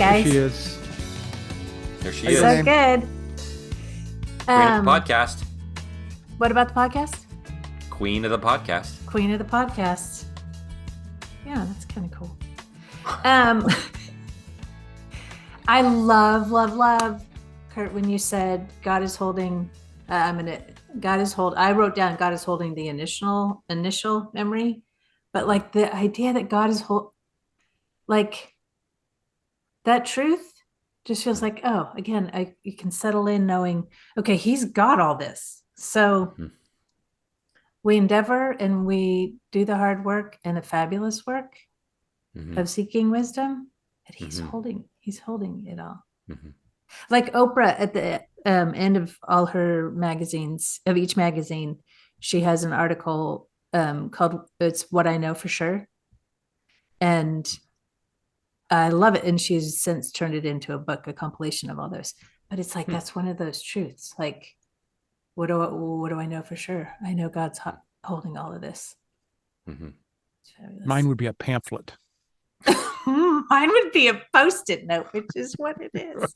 guys. There she is. There she Hey, is. So name? good. Queen of the podcast. What about the podcast? Queen of the podcast. Queen of the podcast. Yeah, that's kind of cool. I love, Kurt, when you said God is holding. I wrote down God is holding the initial memory, but like the idea that God is like that truth just feels like, oh, again, you can settle in knowing, okay, He's got all this. So we endeavor and we do the hard work and the fabulous work of seeking wisdom, and He's holding it all. Like Oprah at the end of all her magazines, of each magazine, she has an article called "It's What I Know for Sure," and I love it. And she's since turned it into a book, a compilation of all those. But it's like that's one of those truths. Like, what do I know for sure? I know God's holding all of this. Mine would be a pamphlet. Mine would be a Post-it note, which is what it is.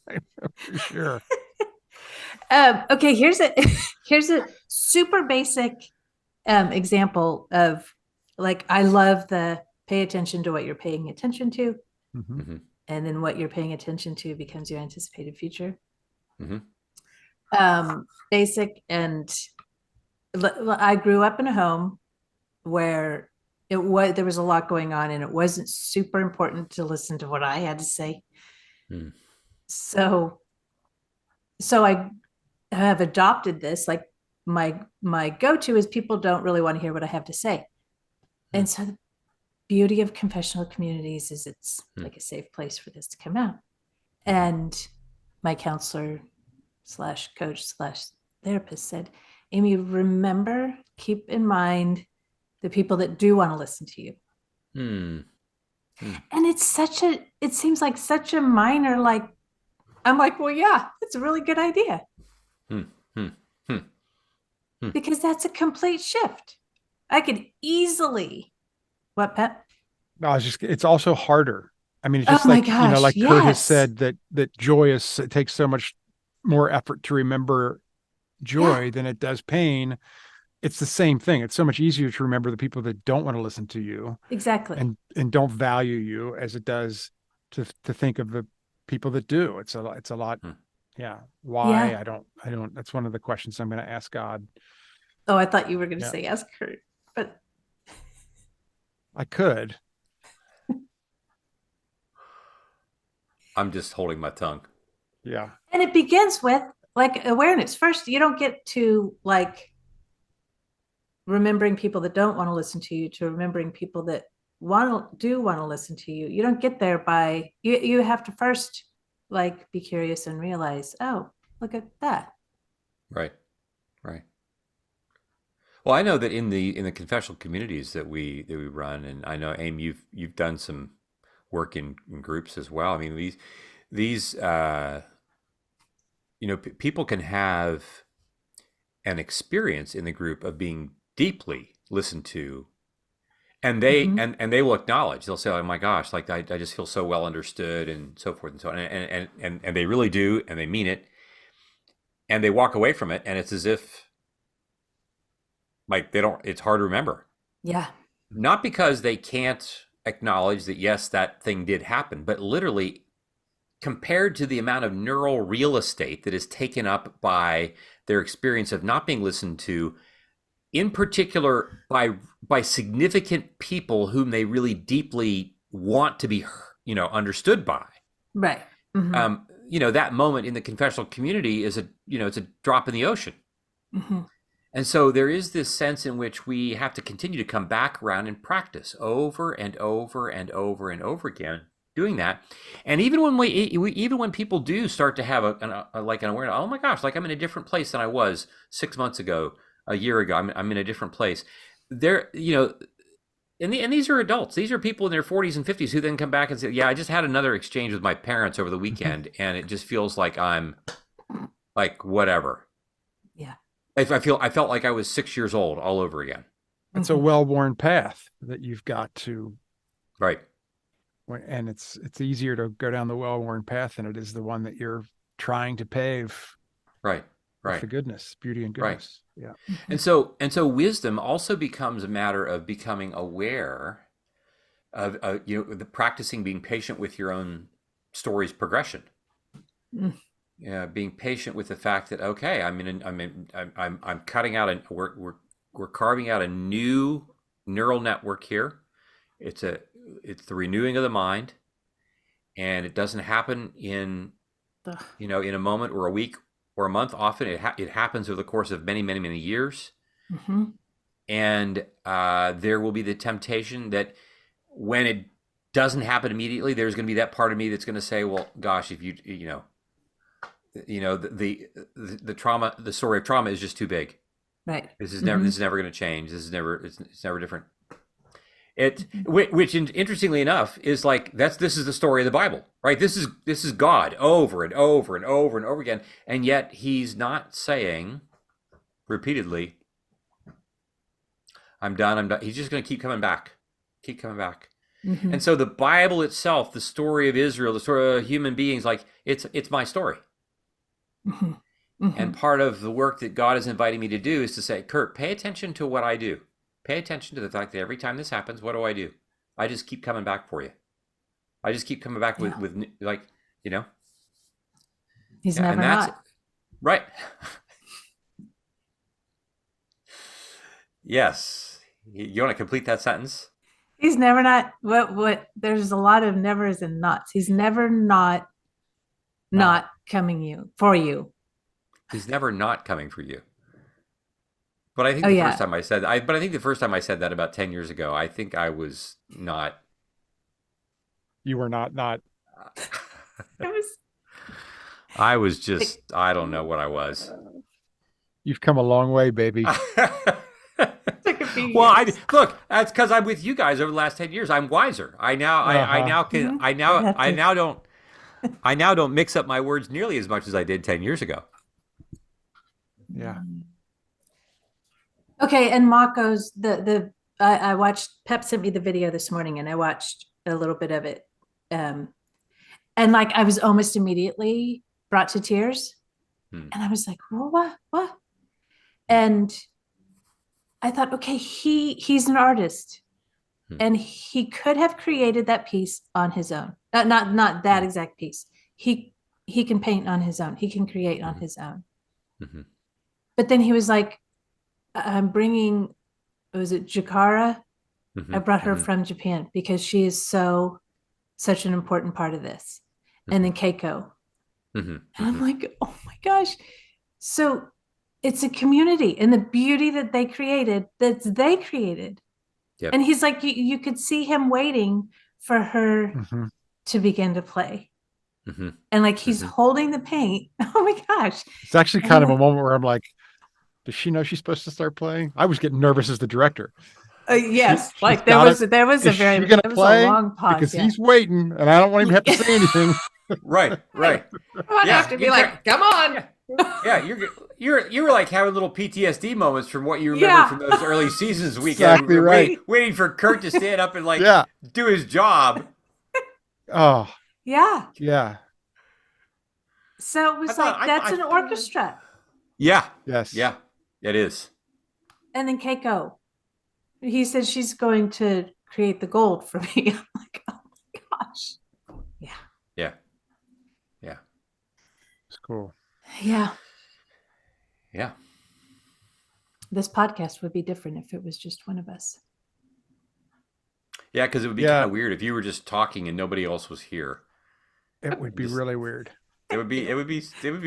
For sure. Okay, here's a super basic example of, like, I love the pay attention to what you're paying attention to, and then what you're paying attention to becomes your anticipated future. Basic, and I grew up in a home where there was a lot going on, and it wasn't super important to listen to what I had to say. So I have adopted this. Like, my go-to is people don't really want to hear what I have to say. And so the beauty of confessional communities is it's like a safe place for this to come out. And my counselor / coach / therapist said, Amy, remember, keep in mind the people that do want to listen to you. And it seems like such a minor, like, I'm like, well, yeah, it's a really good idea. Because that's a complete shift. I could easily, what, Pat? No, it's also harder. I mean, it's just my like, gosh, like Kurt has yes. said that joy it takes so much more effort to remember joy than it does pain. It's the same thing. It's so much easier to remember the people that don't want to listen to you. Exactly. And don't value you as it does to think of the people that do. It's a lot. Yeah. Why? Yeah. I don't, that's one of the questions I'm going to ask God. Oh, I thought you were going to say ask Kurt, but I could. I'm just holding my tongue. Yeah. And it begins with, like, awareness. First, you don't get to, like, remembering people that don't want to listen to you to remembering people that do want to listen to you. You don't get there by, you have to first, like, be curious and realize, oh, look at that. Right. Well, I know that in the confessional communities that we run, and I know, Aim, you've done some work in groups as well. I mean, these people can have an experience in the group of being deeply listened to, and they and they will acknowledge, they'll say, oh my gosh, like I just feel so well understood, and so forth and so on, and they really do, and they mean it, and they walk away from it, and it's as if, like, it's hard to remember. Yeah. Not because they can't acknowledge that, yes, that thing did happen, but literally compared to the amount of neural real estate that is taken up by their experience of not being listened to, in particular by significant people whom they really deeply want to be, understood by. Right. That moment in the confessional community is it's a drop in the ocean. And so there is this sense in which we have to continue to come back around and practice over and over and over and over again doing that. And even when people do start to have an awareness, oh my gosh, like I'm in a different place than I was 6 months ago, a year ago, I'm in a different place. And these are adults. These are people in their 40s and 50s who then come back and say, yeah, I just had another exchange with my parents over the weekend, and it just feels like I'm like whatever. Yeah. I felt like I was 6 years old all over again. It's a well-worn path that you've got to And it's easier to go down the well-worn path than it is the one that you're trying to pave Right. with Right. the goodness, beauty and Right. goodness. Yeah. And so wisdom also becomes a matter of becoming aware of the practicing being patient with your own story's progression. Mm. Yeah, being patient with the fact that okay, I'm cutting out we're carving out a new neural network here. It's the renewing of the mind, and it doesn't happen in Ugh. in a moment or a week or a month. Often it happens over the course of many, many, many years. Mm-hmm. And there will be the temptation that when it doesn't happen immediately, there's going to be that part of me that's going to say, well, gosh, if the trauma, the story of trauma is just too big. Right. This is Mm-hmm. never going to change. It's never different. Which interestingly enough is like this is the story of the Bible, right? This is God over and over and over and over again, and yet he's not saying repeatedly, I'm done. He's just going to keep coming back. Mm-hmm. And so the Bible itself, the story of Israel, the story of human beings, like it's my story. Mm-hmm. Mm-hmm. And part of the work that God is inviting me to do is to say, Kurt, pay attention to what I do. Pay attention to the fact that every time this happens, what do? I just keep coming back for you. I just keep coming back with like, He's yeah, never not. Right. Yes. You want to complete that sentence? He's never not. What? There's a lot of nevers and nots. He's never not coming for you. He's never not coming for you. But I think first time I said but I think the first time I said that about 10 years ago, I think I was not. You were not. I was just, I don't know what I was. You've come a long way, baby. Well, look, that's because I'm with you guys over the last 10 years. I'm wiser. I now don't mix up my words nearly as much as I did 10 years ago. Yeah. Okay, and Mako's I watched, Pep sent me the video this morning and I watched a little bit of it. And like I was almost immediately brought to tears. And I was like, what? And I thought, okay, he's an artist. And he could have created that piece on his own. Not that exact piece. He can paint on his own. He can create on his own. Mm-hmm. But then he was like, I'm bringing, was it Jakara? Mm-hmm. I brought her from Japan because she is such an important part of this. And then Keiko. And I'm like, oh my gosh. So it's a community and the beauty that they created. Yep. And he's like, you could see him waiting for her to begin to play. And like, he's holding the paint. Oh my gosh. It's actually kind of a moment where I'm like, does she know she's supposed to start playing? I was getting nervous as the director. Yes. Like there was a long pause. Because he's waiting and I don't want him to have to say anything. Right. I have to be like, come on. Yeah, you were like having little PTSD moments from what you remember from those early seasons weekend. Exactly right. Waiting for Kurt to stand up and do his job. Oh. Yeah. Yeah. So it was that's an orchestra. Yeah. Yes. Yeah, it is. And then Keiko, he said she's going to create the gold for me. I'm like, oh my gosh. Yeah. Yeah. It's cool. Yeah. Yeah. This podcast would be different if it was just one of us. Yeah, because it would be kind of weird if you were just talking and nobody else was here. It would be really weird. It would be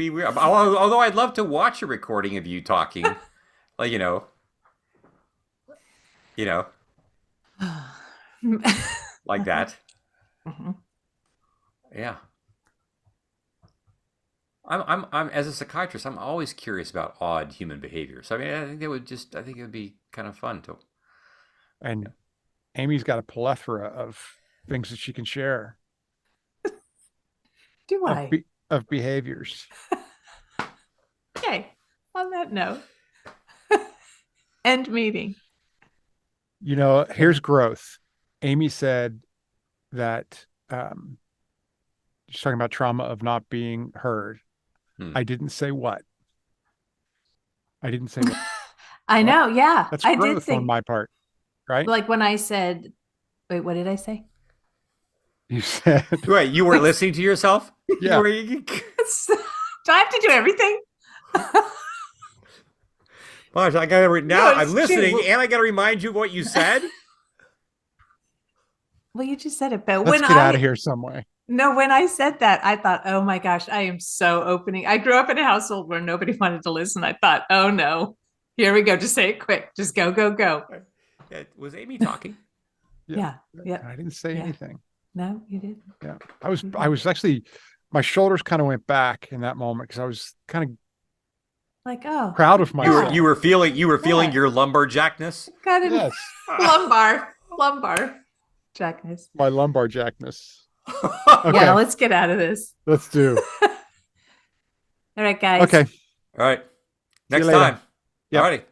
weird. Although I'd love to watch a recording of you talking, like like that. Yeah. I'm as a psychiatrist, I'm always curious about odd human behaviors. I mean, I think it would be kind of fun to. And Amy's got a plethora of things that she can share. Do I? Of behaviors. Okay. On that note, end meeting. Here's growth. Amy said that just talking about trauma of not being heard. I didn't say what. I didn't say what. I know. Yeah. That's I growth did think on my part, right? like when I said, wait, what did I say? You said, Wait, you weren't listening to yourself? Yeah. You Do I have to do everything? Gosh, I gotta now. No, it's I'm listening, true. and I gotta remind you of what you said. Well, you just said it, but let's when get out of here some way. No, when I said that, I thought, oh my gosh, I am so opening. I grew up in a household where nobody wanted to listen. I thought, oh no, here we go. Just say it quick. Just go, go, go. Was Amy talking? Yeah. I didn't say anything. No, you didn't. Yeah. I was actually, my shoulders kind of went back in that moment because I was kind of Like, oh, proud of myself. You were feeling your lumberjackness. got it. Yes. lumbar jackness. My lumbar jackness. Okay. Yeah, let's get out of this. Let's do. All right, guys. Okay. All right. Next later. time. Yep. All righty.